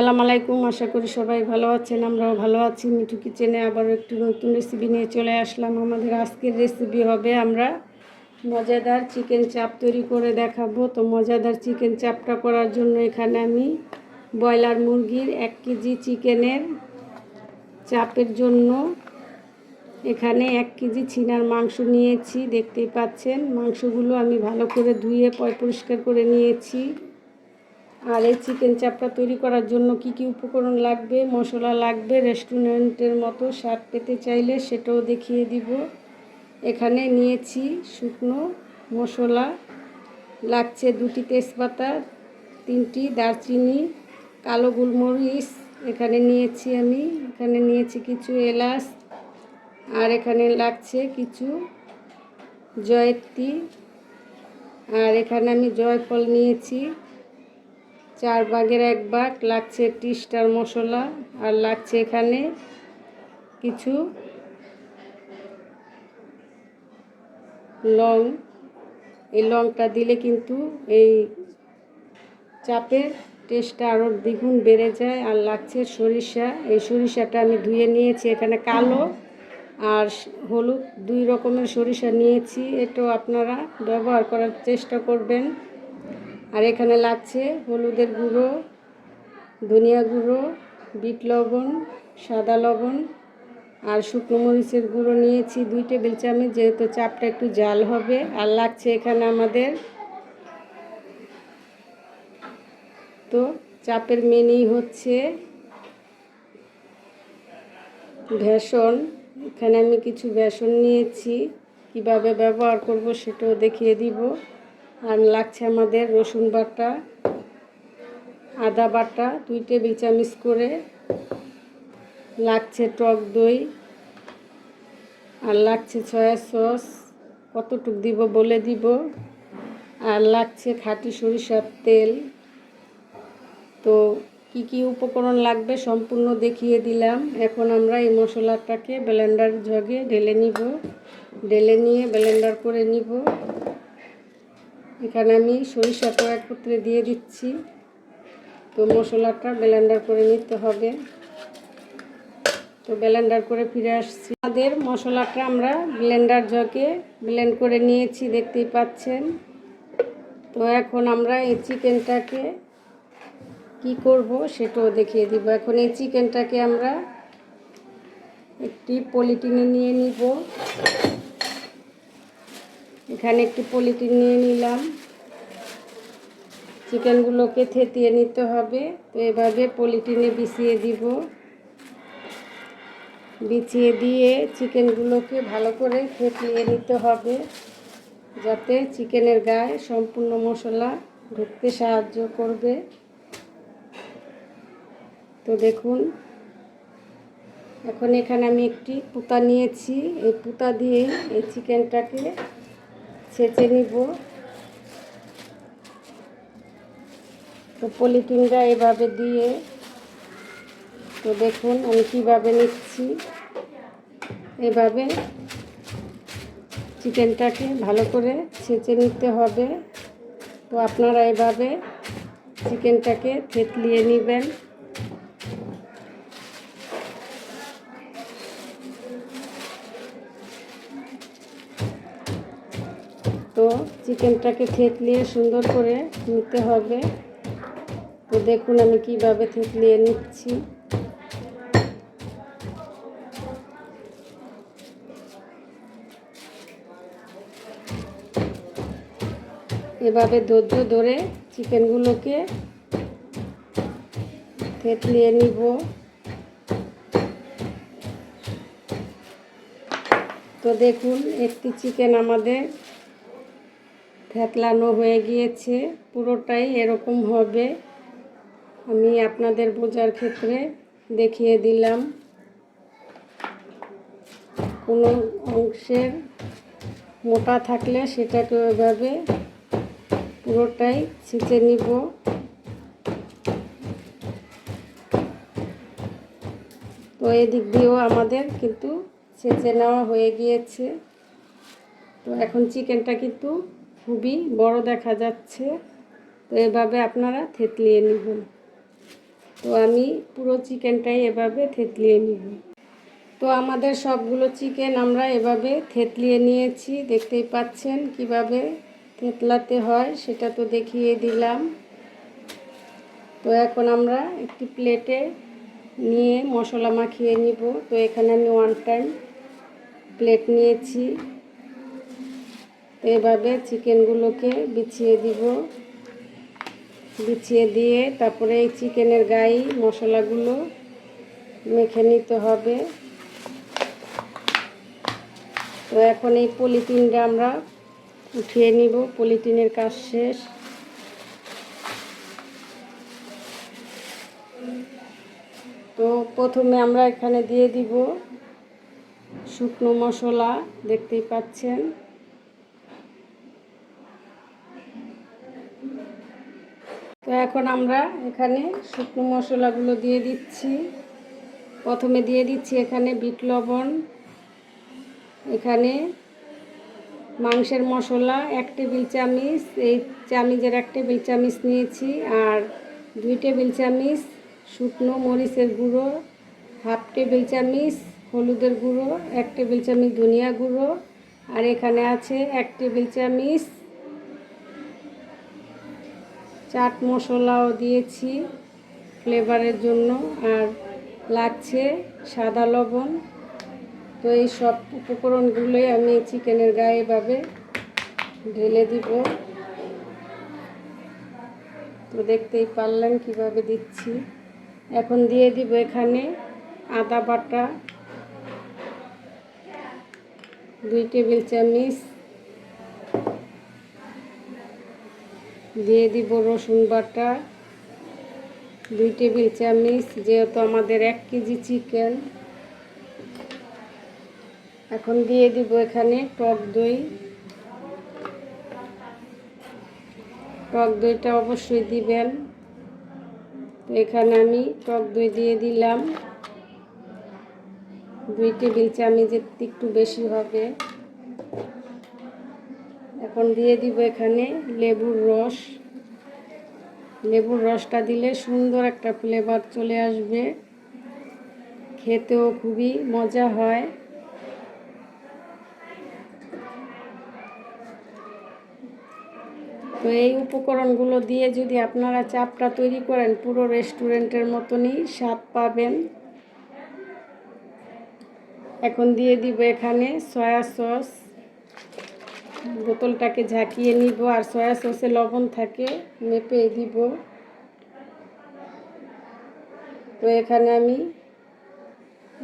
আসসালামু আলাইকুম। আশা করি সবাই ভালো আছেন, আমরাও ভালো আছি। মিঠু কিচেনে আবার একটু নতুন রেসিপি নিয়ে চলে আসলাম। আমাদের আজকের রেসিপি হবে আমরা মজাদার চিকেন চাপ তৈরি করে দেখাবো। তো মজাদার চিকেন চাপটা করার জন্য এখানে আমি ব্রয়লার মুরগির 1 কেজি চিকেনের চাপের জন্য এখানে 1 কেজি ছিনার মাংস নিয়েছি। দেখতেই পাচ্ছেন মাংসগুলো আমি ভালো করে ধুয়ে পরিষ্কার করে নিয়েছি। আর এই চিকেন চাপটা তৈরি করার জন্য কি কি উপকরণ লাগবে, মশলা লাগবে, রেস্টুরেন্টের মতো স্বাদ পেতে চাইলে সেটাও দেখিয়ে দিব। এখানে নিয়েছি শুকনো মশলা, লাগছে 2টি তেজপাতা, 3টি দারচিনি, কালো গোলমরিচ এখানে নিয়েছি আমি। এখানে নিয়েছি কিছু এলাচ, আর এখানে লাগছে কিছু জয়িত্রী, আর এখানে আমি জয়ফল নিয়েছি 4 ভাগের 1 ভাগ। লাগছে টি স্টার মশলা, আর লাগছে এখানে কিছু লং। এই লংটা দিলে কিন্তু এই চাপের টেস্টটা আরও দ্বিগুণ বেড়ে যায়। আর লাগছে সরিষা, এই সরিষাটা আমি ধুয়ে নিয়েছি। এখানে কালো আর হলুদ 2 রকমের সরিষা নিয়েছি, এটাও আপনারা ব্যবহার করার চেষ্টা করবেন। আর এখানে লাগছে হলুদের গুঁড়ো, ধনিয়া গুঁড়ো, বিট লবণ, সাদা লবণ, আর শুকনো মরিচের গুঁড়ো নিয়েছি 2 টেবিল চামচ, যেহেতু চাপটা একটু জাল হবে। আর লাগছে এখানে আমাদের তো চাপের মেনই হচ্ছে বেসন। এখানে আমি কিছু বেসন নিয়েছি, কিভাবে ব্যবহার করব সেটাও দেখিয়ে দিব। আর লাগছে আমাদের রসুন বাটা, আদা বাটা 2 টেবিল চামচ করে, লাগছে টক দই, আর লাগছে সয়া সস, কতটুক দিব বলে দিব, আর লাগছে খাঁটি সরিষার তেল। তো কি কি উপকরণ লাগবে সম্পূর্ণ দেখিয়ে দিলাম। এখন আমরা এই মশলাটাকে ব্লেন্ডার জগে ঢেলে নিব, ঢেলে নিয়ে ব্লেন্ডার করে নিব। এখানে আমি সরিষাটা একত্রে দিয়ে দিচ্ছি। তো মশলাটা ব্লেন্ডার করে নিতে হবে। তো ব্লেন্ডার করে ফিরে আসছি। আমাদের মশলাটা আমরা ব্লেন্ডার জগে ব্লেন্ড করে নিয়েছি, দেখতেই পাচ্ছেন। তো এখন আমরা এই চিকেনটাকে কি করব সেটাও দেখিয়ে দিব। এখন এই চিকেনটাকে আমরা একটি পলিথিনে নিয়ে নিব। এখানে একটি পলিথিন নিয়ে নিলাম। চিকেনগুলোকে থেতিয়ে নিতে হবে। তো এভাবে পলিথিনে বিছিয়ে দিব। বিছিয়ে দিয়ে চিকেনগুলোকে ভালো করে থেতিয়ে নিতে হবে, যাতে চিকেনের গায়ে সম্পূর্ণ মশলা ঢুকতে সাহায্য করবে। তো দেখুন, এখন এখানে আমি একটি পুঁতা নিয়েছি। এই পুঁতা দিয়ে এই চিকেনটাকে ছেঁচে নিব। তো পলিথিনটা এভাবে দিয়ে, তো দেখুন আমি কিভাবে নিচ্ছি। এভাবে চিকেনটাকে ভালো করে ছেঁচে নিতে হবে। তো আপনারা এভাবে চিকেনটাকে থেতলিয়ে নেবেন। তো চিকেনটাকে থেতলিয়ে সুন্দর করে নিতে হবে। তো দেখুন আমি কিভাবে থেতলিয়ে নিচ্ছি। এভাবে ধৈর্য ধরে চিকেনগুলোকে থেতলিয়ে নিব। তো দেখুন একটি চিকেন আমাদের থেতলানো হয়ে গিয়েছে। পুরোটাই এরকম হবে। আমি আপনাদের বোঝার ক্ষেত্রে দেখিয়ে দিলাম। কোনো অংশের মোটা থাকলে সেটাকে ওইভাবে পুরোটাই ছেঁচে নিব। তো এদিক দিয়েও আমাদের কিন্তু ছেঁচে নেওয়া হয়ে গিয়েছে। তো এখন চিকেনটা কিন্তু খুবই বড় দেখা যাচ্ছে। তো এভাবে আপনারা থেতলিয়ে নেবেন। তো আমি পুরো চিকেনটাই এভাবে থেতলিয়ে নিব। তো আমাদের সবগুলো চিকেন আমরা এভাবে থেতলিয়ে নিয়েছি, দেখতেই পাচ্ছেন কিভাবে থেতলাতে হয় সেটা তো দেখিয়ে দিলাম। তো এখন আমরা একটি প্লেটে নিয়ে মশলা মাখিয়ে নিব। তো এখানে আমি 1 টাইম প্লেট নিয়েছি। এভাবে চিকেনগুলোকে বিছিয়ে দিব, বিছিয়ে দিয়ে তারপরে এই চিকেনের গায়ে মশলাগুলো মেখে নিতে হবে। তো এখন এই পলিথিনটা আমরা উঠিয়ে নিব, পলিথিনের কাজ শেষ। তো প্রথমে আমরা এখানে দিয়ে দিব শুকনো মশলা, দেখতেই পাচ্ছেন। তো এখন আমরা এখানে শুকনো মশলাগুলো দিয়ে দিচ্ছি। প্রথমে দিয়ে দিচ্ছি এখানে বিট লবণ, এখানে মাংসের মশলা 1 টেবিল চামচ, এই চামচের 1 টেবিল চামচ নিয়েছি। আর 2 টেবিল চামচ শুকনো মরিচের গুঁড়ো, 1/2 টেবিল চামচ হলুদের গুঁড়ো, 1 টেবিল চামচ ধনিয়া গুঁড়ো, আর এখানে আছে 1 টেবিল চামচ চাট মশলাও দিয়েছি ফ্লেভারের জন্য, আর লাগছে সাদা লবণ। তো এই সব উপকরণগুলোই আমি চিকেনের গায়ে এভাবে ঢেলে দিব। তো দেখতেই পারলেন কিভাবে দিচ্ছি। এখন দিয়ে দিব এখানে আদা বাটা 2 টেবিল চামচ, দিয়ে দিব রসুন বাটা 2 টেবিল চামচ, যেহেতু আমাদের 1 কেজি চিকেন। এখন দিয়ে দিব এখানে টক দই, টক দইটা অবশ্যই দিবেন। তো এখানে আমি টক দই দিয়ে দিলাম 2 টেবিল চামচের একটু বেশি হবে। এখন দিয়ে দিব এখানে লেবুর রস, লেবুর রসটা দিলে সুন্দর একটা ফ্লেভার চলে আসবে, খেতেও খুবই মজা হয়। তো এই উপকরণগুলো দিয়ে যদি আপনারা চাপটা তৈরি করেন, পুরো রেস্টুরেন্টের মতনই স্বাদ পাবেন। এখন দিয়ে দিব এখানে সয়া সস, বোতলটাকে ঝাঁকিয়ে নিব, আর সয়া সসে লবণ থাকে, মেপে দিব। তো এখানে আমি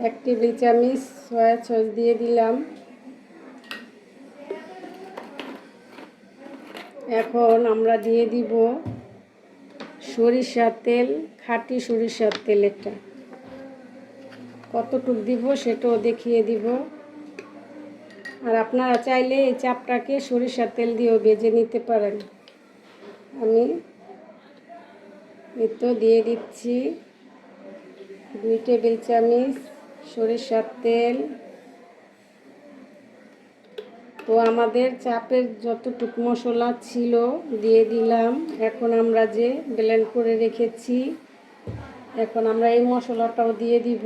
1 টেবিল চামচ সয়া সস দিয়ে দিলাম। এখন আমরা দিয়ে দিব সরিষার তেল, খাঁটি সরিষার তেল। এটা কতটুকু দিব সেটাও দেখিয়ে দিব। আর আপনারা চাইলে এই চাপটাকে সরিষার তেল দিয়েও ভেজে নিতে পারেন। আমি এই তো দিয়ে দিচ্ছি 2 টেবিল চামচ সরিষার তেল। তো আমাদের চাপের যতটুকু মশলা ছিল দিয়ে দিলাম। এখন আমরা যে ব্লেন্ড করে রেখেছি, এখন আমরা এই মশলাটাও দিয়ে দিব,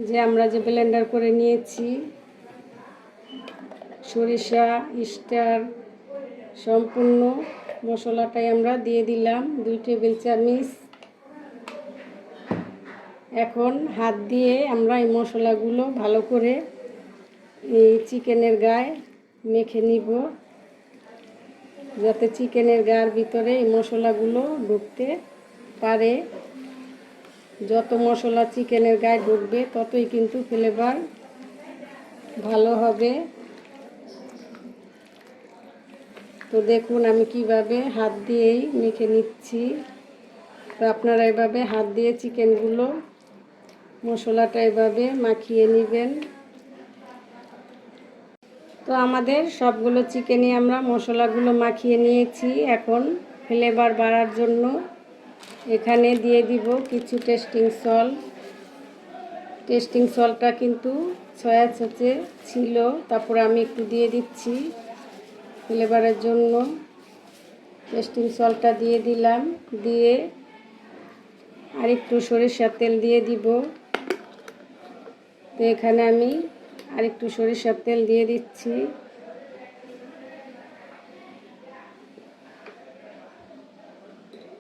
যে আমরা যে ব্লেন্ডার করে নিয়েছি। সরিষা, স্টার সম্পূর্ণ মশলাটাই আমরা দিয়ে দিলাম 2 টেবিল চামচ। এখন হাত দিয়ে আমরা এই মশলাগুলো ভালো করে এই চিকেনের গায়ে মেখে নিব, যাতে চিকেনের গায়ের ভিতরে এই মশলাগুলো ঢুকতে পারে। যত মশলা চিকেনের গায়ে ঢুকবে ততই কিন্তু ফ্লেভার ভালো হবে। তো দেখুন আমি কিভাবে হাত দিয়েই মেখে নিচ্ছি। তো আপনারা এভাবে হাত দিয়ে চিকেনগুলো মশলাটা এভাবে মাখিয়ে নেবেন। তো আমাদের সবগুলো চিকেনে আমরা মশলাগুলো মাখিয়ে নিয়েছি। এখন ফ্লেভার বাড়ার জন্য এখানে দিয়ে দিব কিছু টেস্টিং সল্ট। টেস্টিং সল্টটা কিন্তু সয়া সসে ছিল, তারপরে আমি একটু দিয়ে দিচ্ছি ফ্লেভারের জন্য। টেস্টিং সল্টটা দিয়ে দিলাম, দিয়ে আর একটু সরিষার তেল দিয়ে দিব। তো এখানে আমি আর একটু সরিষার তেল দিয়ে দিচ্ছি।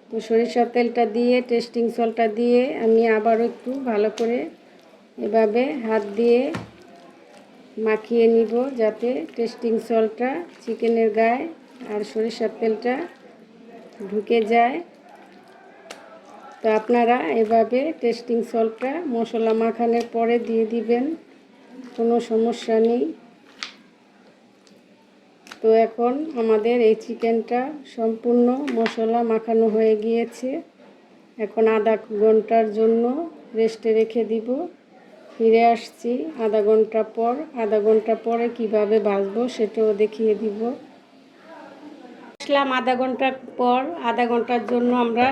তো সরিষার তেলটা দিয়ে টেস্টিং সল্টটা দিয়ে আমি আবারও একটু ভালো করে এভাবে হাত দিয়ে মাখিয়ে নিব, যাতে টেস্টিং সল্টটা চিকেনের গায়ে আর সরিষার তেলটা ঢুকে যায়। তো আপনারা এভাবে টেস্টিং সল্টটা মশলা মাখানোর পরে দিয়ে দিবেন, কোনো সমস্যা নেই। তো এখন আমাদের এই চিকেনটা সম্পূর্ণ মশলা মাখানো হয়ে গিয়েছে। এখন আধা ঘন্টার জন্য রেস্টে রেখে দিব। ফিরে আসছি আধা ঘন্টা পর। আধা ঘন্টা পরে কিভাবে ভাজবো সেটাও দেখিয়ে দিব। আসলাম আধা ঘন্টা পর। আধা ঘন্টার জন্য আমরা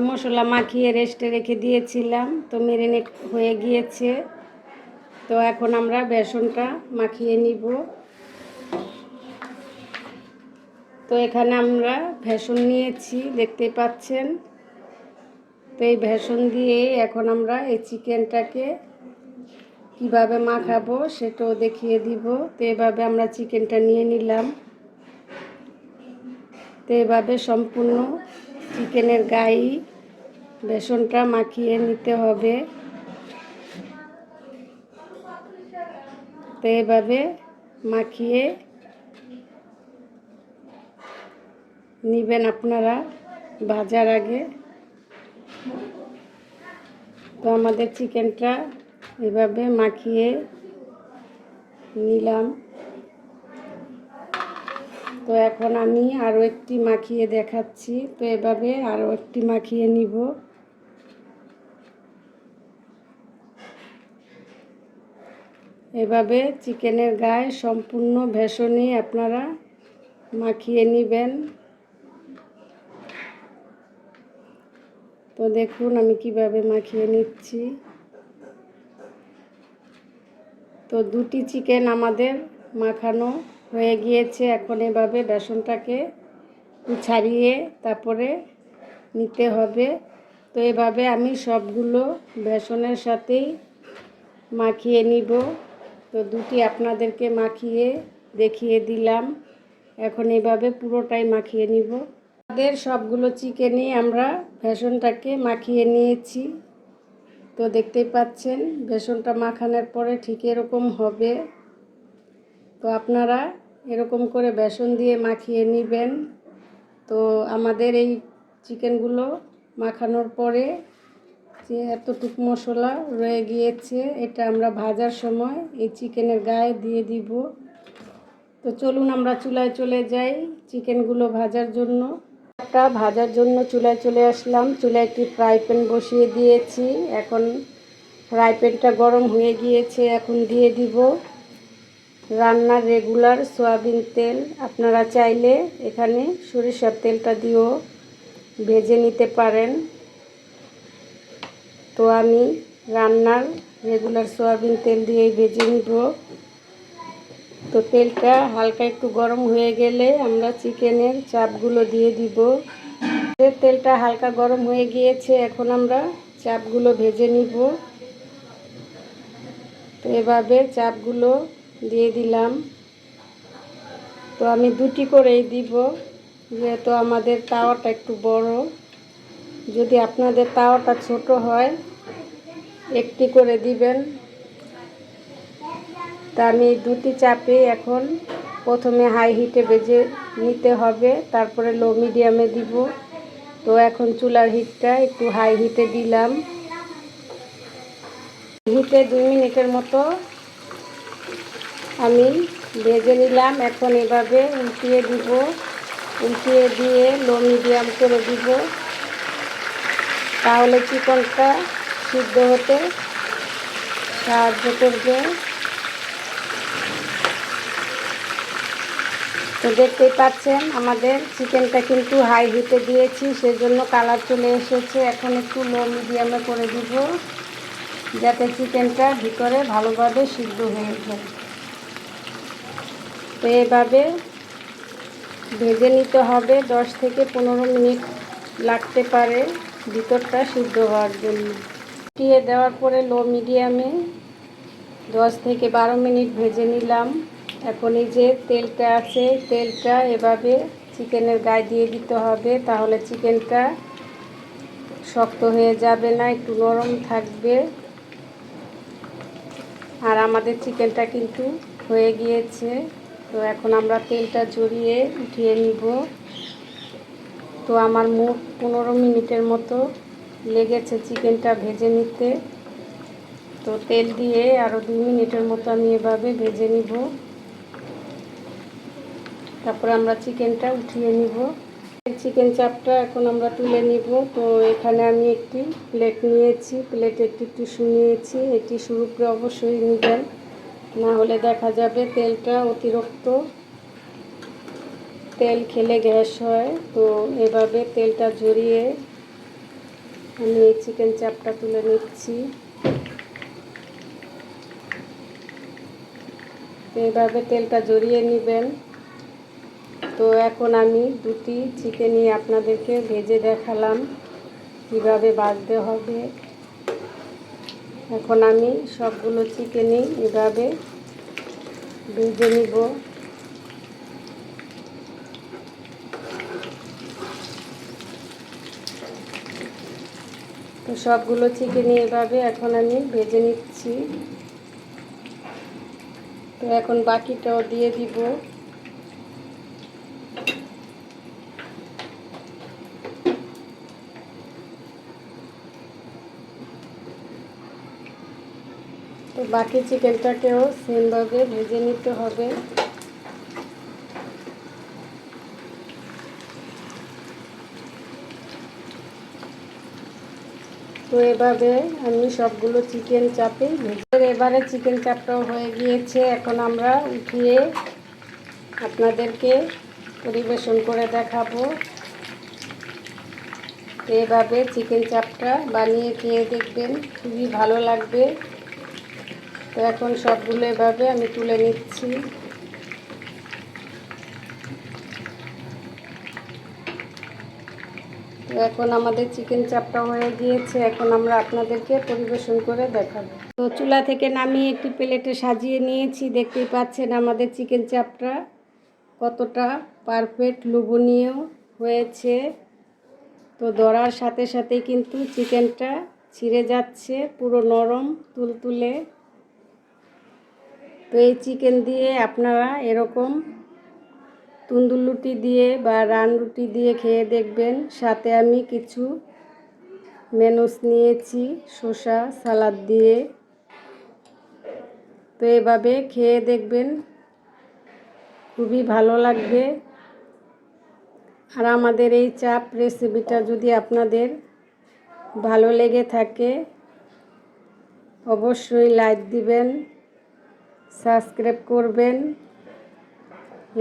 মশলা মাখিয়ে রেস্টে রেখে দিয়েছিলাম, তো ম্যারিনেট হয়ে গিয়েছে। তো এখন আমরা বেসনটা মাখিয়ে নিব। তো এখানে আমরা বেসন নিয়েছি, দেখতেই পাচ্ছেন। তো এই বেসন দিয়ে এখন আমরা এই চিকেনটাকে কিভাবে মাখাবো সেটাও দেখিয়ে দিব। তো এভাবে আমরা চিকেনটা নিয়ে নিলাম। তো এভাবে সম্পূর্ণ চিকেনের গায়ে বেসনটা মাখিয়ে নিতে হবে। তো এভাবে মাখিয়ে নিবেন আপনারা ভাজার আগে। তো আমাদের চিকেনটা এভাবে মাখিয়ে নিলাম। তো এখন আমি আরও একটি মাখিয়ে দেখাচ্ছি। তো এভাবে আরও একটি মাখিয়ে নিব। এভাবে চিকেনের গায়ে সম্পূর্ণ বেসনই আপনারা মাখিয়ে নেবেন। তো দেখুন আমি কিভাবে মাখিয়ে নিচ্ছি। তো দুটি চিকেন আমাদের মাখানো হয়ে গিয়েছে। এখন এভাবে বেসনটাকে ছাড়িয়ে তারপরে নিতে হবে। তো এভাবে আমি সবগুলো বেসনের সাথেই মাখিয়ে নিব। তো দুটি আপনাদেরকে মাখিয়ে দেখিয়ে দিলাম। এখন এভাবে পুরোটাই মাখিয়ে নিব। আমাদের সবগুলো চিকেনই আমরা বেসনটাকে মাখিয়ে নিয়েছি। তো দেখতেই পাচ্ছেন বেসনটা মাখানোর পরে ঠিক এরকম হবে। তো আপনারা এরকম করে বেসন দিয়ে মাখিয়ে নেবেন। তো আমাদের এই চিকেনগুলো মাখানোর পরে যে এতটুকু মশলা রয়ে গিয়েছে, এটা আমরা ভাজার সময় এই চিকেনের গায়ে দিয়ে দিব। তো চলুন আমরা চুলায় চলে যাই চিকেনগুলো ভাজার জন্য। ভাজার জন্য চুলায় চলে আসলাম। চুলায় একটি ফ্রাই প্যান বসিয়ে দিয়েছি। এখন ফ্রাই প্যানটা গরম হয়ে গিয়েছে। এখন দিয়ে দিব রান্নার রেগুলার সয়াবিন তেল। আপনারা চাইলে এখানে সরিষার তেলটা দিয়েও ভেজে নিতে পারেন। তো আমি রান্নার রেগুলার সয়াবিন তেল দিয়েই ভেজে নিব। তো তেলটা হালকা একটু গরম হয়ে গেলে আমরা চিকেনের চাপগুলো দিয়ে দিব। তেলটা হালকা গরম হয়ে গিয়েছে। এখন আমরা চাপগুলো ভেজে নিব। তো এভাবে চাপগুলো দিয়ে দিলাম। তো আমি দুটি করেই দিব, যেহেতু আমাদের তাওয়াটা একটু বড়। যদি আপনাদের তাওয়াটা ছোট হয় একটি করে দিবেন। তা আমি দুটি চাপে এখন প্রথমে হাই হিটে ভেজে নিতে হবে, তারপরে লো মিডিয়ামে দিব। তো এখন চুলার হিটটা একটু হাই হিটে দিলাম। হিটে 2 মিনিটের মতো আমি ভেজে নিলাম। এখন এভাবে উল্টিয়ে দিব। উল্টিয়ে দিয়ে লো মিডিয়াম করে দিব, তাহলে চিকেনটা সিদ্ধ হতে সাহায্য করবে। তো দেখতেই পাচ্ছেন আমাদের চিকেনটা কিন্তু হাই হিটে দিয়েছি, সেজন্য কালার চলে এসেছে। এখন একটু লো মিডিয়ামে করে দিব, যাতে চিকেনটা ভিতরে ভালোভাবে সিদ্ধ হয়ে যায়। তো এভাবে ভেজে নিতে হবে। 10 থেকে 15 মিনিট লাগতে পারে ভিতরটা সিদ্ধ হওয়ার জন্য। ফুটিয়ে দেওয়ার পরে লো মিডিয়ামে 10 থেকে 12 মিনিট ভেজে নিলাম। এখন এই যে তেলটা আছে, তেলটা এভাবে চিকেনের গায়ে দিয়ে দিতে হবে, তাহলে চিকেনটা শক্ত হয়ে যাবে না, একটু নরম থাকবে। আর আমাদের চিকেনটা কিন্তু হয়ে গিয়েছে। তো এখন আমরা তেলটা ঝরিয়ে উঠিয়ে নিব। তো আমার মোট 15 মিনিটের মতো লেগেছে চিকেনটা ভেজে নিতে। তো তেল দিয়ে আরও 2 মিনিটের মতো আমি এভাবে ভেজে নিব। তারপরে আমরা চিকেনটা উঠিয়ে নিব। চিকেন চাপটা এখন আমরা তুলে নিব। তো এখানে আমি একটি প্লেট নিয়েছি, প্লেটে একটি টিস্যু নিয়েছি। এই টিস্যুর উপরে অবশ্যই নেবেন, না হলে দেখা যাবে তেলটা অতিরিক্ত তেল খেলে গ্যাস হয়। তো এভাবে তেলটা ঝরিয়ে আমি এই চিকেন চাপটা তুলে নিচ্ছি। এইভাবে তেলটা ঝরিয়ে নেবেন। তো এখন আমি দুটি চিকেনই আপনাদেরকে ভেজে দেখালাম কীভাবে ভাজতে হবে। এখন আমি সবগুলো চিকেনই এভাবে ভেজে নিব। তো সবগুলো চিকেনই এভাবে এখন আমি ভেজে নিচ্ছি। তো এখন বাকিটাও দিয়ে দিব। তো বাকি চিকেনটাকেও সেমভাবে ভেজে নিতে হবে। তো এভাবে আমি সবগুলো চিকেন চাপে ভেজে, এবারে চিকেন চাপটাও হয়ে গিয়েছে। এখন আমরা উঠিয়ে আপনাদেরকে পরিবেশন করে দেখাবো। এভাবে চিকেন চাপটা বানিয়ে খেয়ে দেখবেন, খুবই ভালো লাগবে। তো এখন সবগুলো এভাবে আমি তুলে নিচ্ছি। তো এখন আমাদের চিকেন চাপটা হয়ে গিয়েছে। এখন আমরা আপনাদেরকে পরিবেশন করে দেখাবো। তো চুলা থেকে নামিয়ে একটি প্লেটে সাজিয়ে নিয়েছি। দেখতেই পাচ্ছেন আমাদের চিকেন চাপটা কতটা পারফেক্ট লোভনীয় হয়েছে। তো ধরার সাথে সাথেই কিন্তু চিকেনটা ছিঁড়ে যাচ্ছে, পুরো নরম তুলতুলে। তো এই চিকেন দিয়ে আপনারা এরকম তন্দুর রুটি দিয়ে বা রান রুটি দিয়ে খেয়ে দেখবেন। সাথে আমি কিছু মেনুস নিয়েছি শসা সালাদ দিয়ে। তো এভাবে খেয়ে দেখবেন, খুবই ভালো লাগবে। আর আমাদের এই চাপ রেসিপিটা যদি আপনাদের ভালো লেগে থাকে অবশ্যই লাইক দিবেন, সাবস্ক্রাইব করবেন।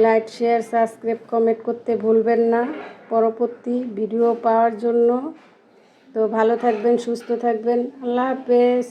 লাইক শেয়ার সাবস্ক্রাইব কমেন্ট করতে ভুলবেন না পরবর্তী ভিডিও পাওয়ার জন্য। তো ভালো থাকবেন, সুস্থ থাকবেন। আল্লাহ হাফেজ।